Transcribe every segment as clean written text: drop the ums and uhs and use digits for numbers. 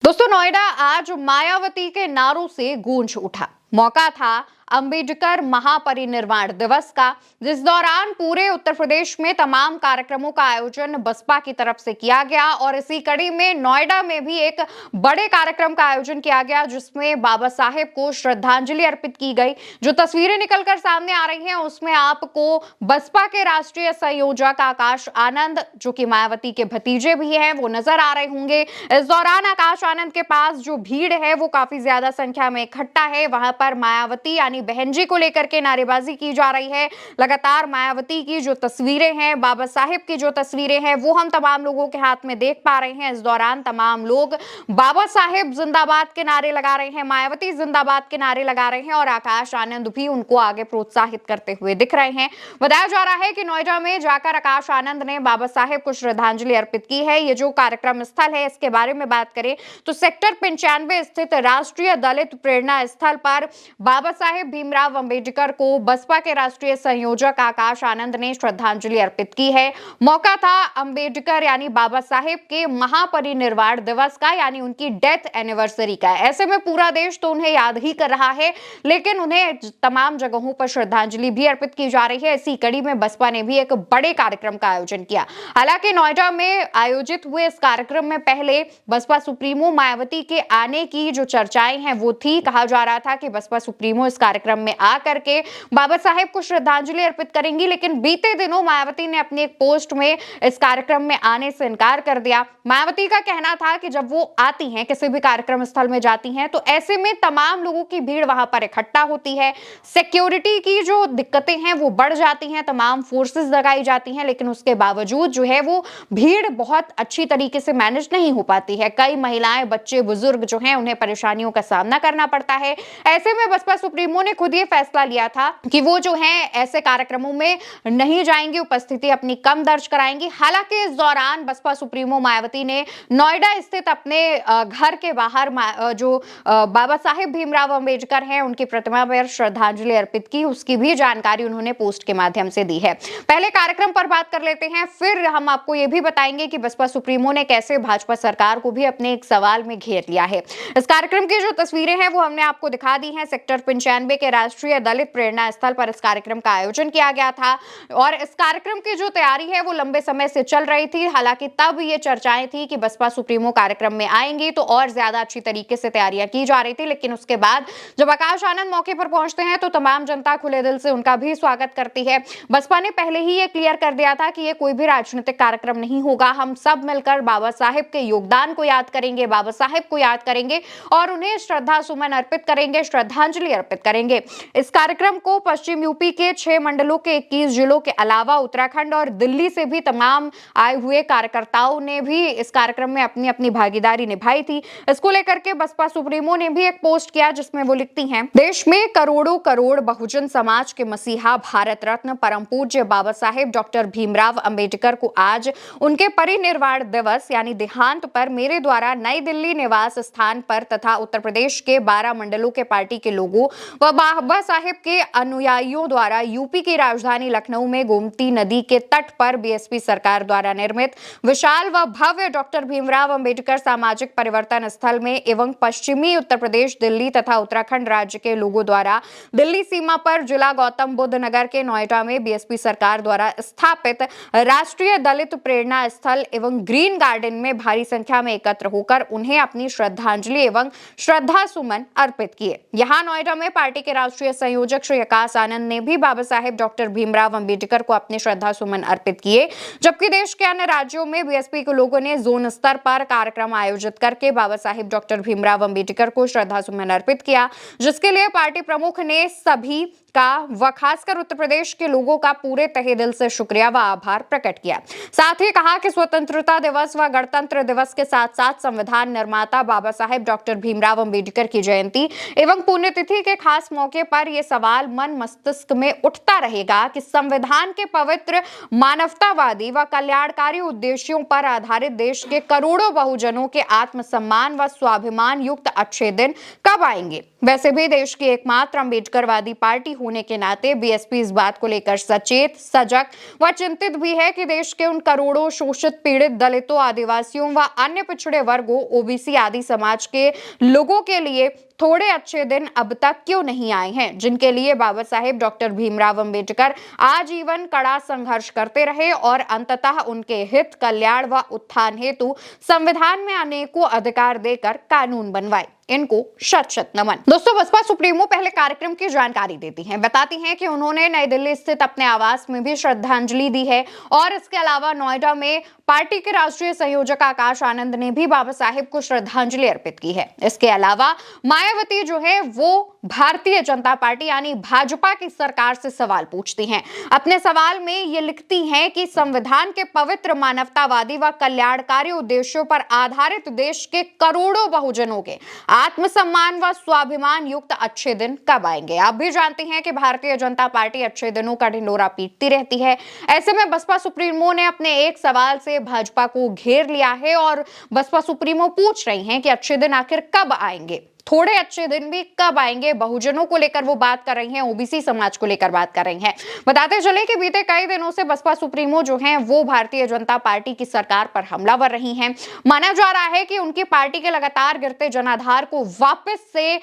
दोस्तों, नोएडा आज मायावती के नारों से गूंज उठा। मौका था अंबेडकर महापरिनिर्वाण दिवस का, जिस दौरान पूरे उत्तर प्रदेश में तमाम कार्यक्रमों का आयोजन बसपा की तरफ से किया गया और इसी कड़ी में नोएडा में भी एक बड़े कार्यक्रम का आयोजन किया गया, जिसमें बाबा साहेब को श्रद्धांजलि अर्पित की गई। जो तस्वीरें निकलकर सामने आ रही हैं उसमें आपको बसपा के राष्ट्रीय संयोजक आकाश आनंद, जो कि मायावती के भतीजे भी हैं, वो नजर आ रहे होंगे। इस दौरान आकाश आनंद के पास जो भीड़ है वो काफी ज्यादा संख्या में इकट्ठा है। वहां पर मायावती यानी बहन जी को लेकर के नारेबाजी की जा रही है। लगातार मायावती की जो तस्वीरें हैं, बाबा साहेब की जो तस्वीरें हैं, वो हम तमाम लोगों के हाथ में देख पा रहे हैं। इस दौरान तमाम लोग बाबा साहेब जिंदाबाद के नारे लगा रहे हैं, मायावती जिंदाबाद के नारे लगा रहे हैं और आकाश आनंद भी उनको आगे प्रोत्साहित करते हुए दिख रहे हैं। बताया जा रहा है कि नोएडा में जाकर आकाश आनंद ने बाबा साहेब को श्रद्धांजलि अर्पित की है। ये जो कार्यक्रम स्थल है, इसके बारे में बात करें तो सेक्टर 95 स्थित राष्ट्रीय दलित प्रेरणा स्थल पर बाबा साहेब भीमराव अंबेडकर को बसपा के राष्ट्रीय संयोजक आकाश आनंद ने श्रद्धांजलि अर्पित की है। मौका था अंबेडकर यानी बाबा साहेब के महापरिनिर्वाण दिवस का, यानी उनकी डेथ एनिवर्सरी का। ऐसे में पूरा देश तो उन्हें याद ही कर रहा है, लेकिन उन्हें तमाम जगहों पर श्रद्धांजलि भी अर्पित की जा रही है। इसी कड़ी में बसपा ने भी एक बड़े कार्यक्रम का आयोजन किया। हालांकि नोएडा में आयोजित हुए इस कार्यक्रम में पहले बसपा सुप्रीमो मायावती के आने की जो चर्चाएं हैं वो थी। कहा जा रहा था कि बसपा सुप्रीमो इस कार्यक्रम में आकर के बाबा साहेब को श्रद्धांजलि अर्पित करेंगी, लेकिन बीते दिनों मायावती ने अपनी एक पोस्ट में इस कार्यक्रम में आने से इनकार कर दिया। मायावती का कहना था कि जब वो आती हैं, किसी भी कार्यक्रम स्थल में जाती हैं, तो ऐसे में तमाम लोगों की भीड़ वहां पर इकट्ठा होती है, सिक्योरिटी की जो दिक्कतें हैं वो बढ़ जाती हैं, तमाम फोर्सेस लगाई जाती हैं, लेकिन उसके बावजूद जो है वो भीड़ बहुत अच्छी तरीके से मैनेज नहीं हो पाती है। कई महिलाएं, बच्चे, बुजुर्ग जो हैं उन्हें परेशानियों का सामना करना पड़ता है। ऐसे में बसपा सुप्रीमो ने खुद ये फैसला लिया था कि वो जो है ऐसे कार्यक्रमों में नहीं जाएंगी, उपस्थिति अपनी कम दर्ज कराएंगी। हालांकि इस दौरान बसपा सुप्रीमो मायावती ने नोएडा स्थित अपने घर के बाहर जो बाबा साहेब भीमराव अंबेडकर हैं उनकी प्रतिमा पर श्रद्धांजलि अर्पित की, उसकी भी जानकारी उन्होंने पोस्ट के माध्यम से दी है। पहले कार्यक्रम पर बात कर लेते हैं, फिर हम आपको ये भी बताएंगे कि बसपा सुप्रीमो ने कैसे भाजपा सरकार को भी अपने एक सवाल में घेर लिया है। इस कार्यक्रम की जो तस्वीरें हैं वो हमने आपको दिखा दी हैं। सेक्टर 95 के राष्ट्रीय दलित प्रेरणा स्थल पर इस कार्यक्रम का आयोजन किया गया था और इस कार्यक्रम की जो तैयारी है वो लंबे समय से चल रही थी। हालांकि तब ये चर्चाएं थी कि बसपा सुप्रीमो कार्यक्रम में आएंगी तो और ज्यादा अच्छी तरीके से तैयारियां की जा रही थी, लेकिन उसके बाद जब आकाश आनंद मौके पर पहुंचते हैं तो तमाम जनता खुले दिल से उनका भी स्वागत करती है। बसपा ने पहले ही ये क्लियर कर दिया था कि ये कोई भी राजनीतिक कार्यक्रम नहीं होगा, हम सब मिलकर बाबा साहेब के योगदान को याद करेंगे, बाबा साहेब को याद करेंगे और उन्हें श्रद्धा सुमन अर्पित करेंगे, श्रद्धांजलि अर्पित करेंगे। इस कार्यक्रम को पश्चिम यूपी के 6 मंडलों के 21 जिलों के अलावा उत्तराखंड और दिल्ली से भी तमाम आए हुए कार्यकर्ताओं ने भी इस कार्यक्रम में अपनी अपनी भागीदारी निभाई थी। इसको लेकर के बसपा सुप्रीमो ने भी एक पोस्ट किया जिसमें वो लिखती हैं, देश में करोड़ों करोड़ बहुजन समाज के मसीहा, भारत रत्न परम पूज्य बाबा साहेब डॉक्टर भीमराव अंबेडकर को आज उनके परिनिर्वाण दिवस यानी देहांत पर मेरे द्वारा नई दिल्ली निवास स्थान पर तथा उत्तर प्रदेश के 12 मंडलों के पार्टी के लोगों व बाबा साहेब के अनुयायियों द्वारा यूपी की राजधानी लखनऊ में गोमती नदी के तट पर बीएसपी सरकार द्वारा निर्मित विशाल व भव्य डॉक्टर भीमराव अंबेडकर सामाजिक परिवर्तन स्थल में एवं पश्चिमी उत्तर प्रदेश, दिल्ली तथा उत्तराखंड राज्य के लोगों द्वारा दिल्ली सीमा पर जिला गौतम बुद्ध नगर के नोएडा में बीएसपी सरकार द्वारा स्थापित राष्ट्रीय दलित प्रेरणा स्थल एवं ग्रीन गार्डन में भारी संख्या में एकत्र होकर उन्हें अपनी श्रद्धांजलि एवं श्रद्धा सुमन अर्पित किए। यहाँ नोएडा में पार्टी के राष्ट्रीय संयोजक श्री आकाश आनंद ने भी बाबा साहेब डॉक्टर भीमराव अंबेडकर को अपने श्रद्धा सुमन अर्पित किए, जबकि देश के अन्य राज्यों में बीएसपी के लोगों ने जोन स्तर पर कार्यक्रम आयोजित करके बाबा साहेब डॉक्टर भीमराव अंबेडकर को श्रद्धा सुमन अर्पित किया, जिसके लिए पार्टी प्रमुख ने सभी का व खासकर उत्तर प्रदेश के लोगों का पूरे तहे दिल से शुक्रिया व आभार प्रकट किया। साथ ही कहा कि स्वतंत्रता दिवस व गणतंत्र दिवस के साथ साथ संविधान निर्माता बाबा साहेब डॉक्टर भीमराव अंबेडकर की जयंती एवं पुण्यतिथि के खास मौके पर यह सवाल मन मस्तिष्क में उठता रहेगा कि संविधान के पवित्र मानवतावादी व कल्याणकारी उद्देश्यों पर आधारित देश के करोड़ों बहुजनों के आत्मसम्मान व स्वाभिमान युक्त अच्छे दिन कब आएंगे। वैसे भी देश की एकमात्र अम्बेडकरवादी पार्टी होने के नाते बीएसपी इस बात को लेकर सचेत, सजग व चिंतित भी है कि देश के उन करोड़ों शोषित, पीड़ित, दलितों, आदिवासियों व अन्य पिछड़े वर्गों, ओबीसी आदि समाज के लोगों के लिए थोड़े अच्छे दिन अब तक क्यों नहीं आए हैं, जिनके लिए बाबा साहेब डॉक्टर भीमराव अंबेडकर आजीवन कड़ा संघर्ष करते रहे और अंततः उनके हित, कल्याण व उत्थान हेतु संविधान में अनेकों अधिकार देकर कानून बनवाए। इनको शत शत नमन। दोस्तों, बसपा सुप्रीमो पहले कार्यक्रम की जानकारी देती हैं, बताती हैं कि उन्होंने नई दिल्ली स्थित अपने आवास में भी श्रद्धांजलि दी है और इसके अलावा नोएडा में पार्टी के राष्ट्रीय संयोजक आकाश आनंद ने भी बाबा साहेब को श्रद्धांजलि अर्पित की है। इसके अलावा मायावती जो है वो भारतीय जनता पार्टी यानी भाजपा की सरकार से सवाल पूछती हैं। अपने सवाल में ये लिखती हैं कि संविधान के पवित्र मानवतावादी व कल्याणकारी उद्देश्यों पर आधारित देश के करोड़ों बहुजनों के आत्मसम्मान व स्वाभिमान युक्त अच्छे दिन कब आएंगे। आप भी जानते हैं कि भारतीय जनता पार्टी अच्छे दिनों का ढिंढोरा पीटती रहती है। ऐसे में बसपा सुप्रीमो ने अपने एक सवाल से भाजपा को घेर लिया है और बसपा सुप्रीमो पूछ रही हैं कि अच्छे दिन आखिर कब आएंगे, थोड़े अच्छे दिन भी कब आएंगे। बहुजनों को लेकर वो बात कर रही हैं, ओबीसी समाज को लेकर बात कर रही हैं। बताते चले कि बीते कई दिनों से बसपा सुप्रीमो जो हैं वो भारतीय जनता पार्टी की सरकार पर हमलावर रही हैं। माना जा रहा है कि उनकी पार्टी के लगातार गिरते जनाधार को वापस से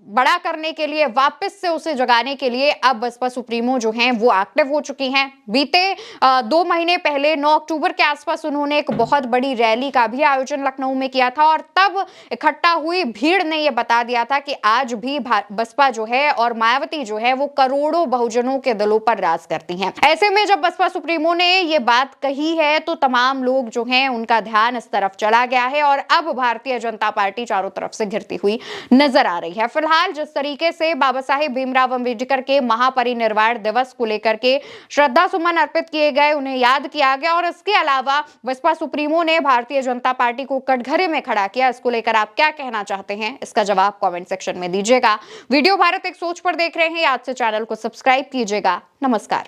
बड़ा करने के लिए, वापस से उसे जगाने के लिए अब बसपा सुप्रीमो जो हैं वो एक्टिव हो चुकी हैं। बीते 2 महीने पहले 9 अक्टूबर के आसपास उन्होंने एक बहुत बड़ी रैली का भी आयोजन लखनऊ में किया था और तब इकट्ठा हुई भीड़ ने यह बता दिया था कि आज भी बसपा जो है और मायावती जो है वो करोड़ों बहुजनों के दिलों पर राज करती हैं। ऐसे में जब बसपा सुप्रीमो ने ये बात कही है तो तमाम लोग जो हैं उनका ध्यान इस तरफ चला गया है और अब भारतीय जनता पार्टी चारों तरफ से घिरती हुई नजर आ रही है। फिलहाल जिस तरीके से बाबा साहेब भीमराव अंबेडकर के महापरिनिर्वाण दिवस को लेकर के श्रद्धा सुमन अर्पित किए गए, उन्हें याद किया गया और इसके अलावा बसपा सुप्रीमो ने भारतीय जनता पार्टी को कटघरे में खड़ा किया। इसको लेकर आप क्या कहना चाहते हैं, इसका जवाब कमेंट सेक्शन में दीजिएगा। वीडियो भारत एक सोच पर देख रहे हैं, आज से चैनल को सब्सक्राइब कीजिएगा। नमस्कार।